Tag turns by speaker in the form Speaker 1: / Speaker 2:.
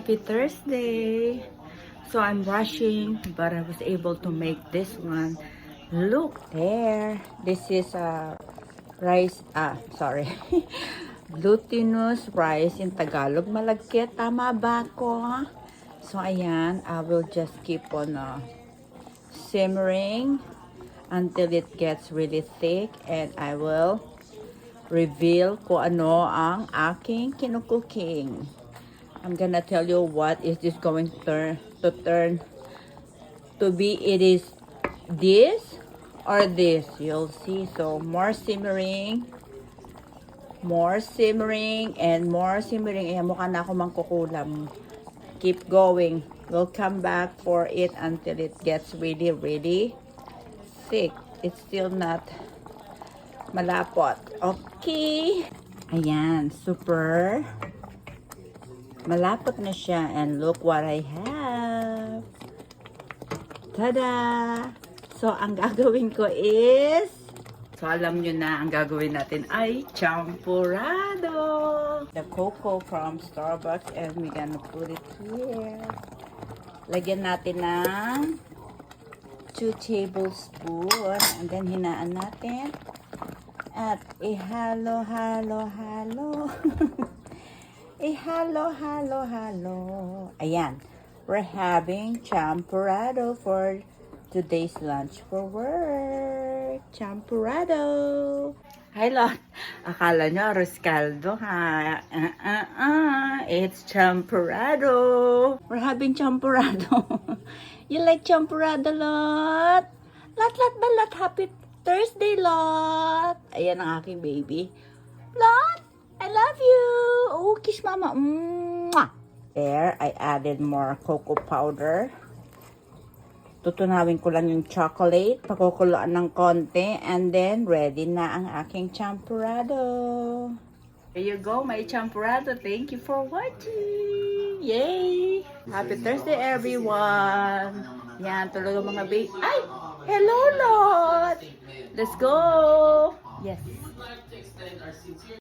Speaker 1: Happy Thursday! So I'm rushing, but I was able to make this one. Look there. This is rice, sorry. Glutinous rice in Tagalog. Malagkit. Tama ba ako? So ayan, I will just keep on simmering until it gets really thick, and I will reveal kung ano ang aking kinukuking. I'm gonna tell you what is this going to turn to be. It is this or this. You'll see. So more simmering, and more simmering. Ayan, mukha na ako mangkukulam. Keep going. We'll come back for it until it gets really, really thick. It's still not malapot. Okay. Ayan, super malapot na siya, and look what I have. Tada! So, ang gagawin ko is, so alam nyo na, ang gagawin natin ay champurrado. The cocoa from Starbucks, and we're gonna put it here. Lagyan natin ng 2 tablespoons, and then hinaan natin. At ihalo, halo, halo. Halo. Ayan. We're having champurrado for today's lunch for work. Champurrado. Hi, Lot. Akala nyo arroz caldo, ha? It's champurrado. We're having champurrado. You like champurrado, Lot? Lot ba, Lot? Happy Thursday, Lot. Ayan ang aking baby. Lot! I love you! Oh, kiss mama. Mwah! There, I added more cocoa powder. Tutunawin ko lang yung chocolate. Pakukuluan ng konti. And then, ready na ang aking champurrado. There you go, my champurrado. Thank you for watching. Yay! Happy Thursday, everyone. Yan, tulog ang mga baby. Ay! Hello, Lot! Let's go! Yes.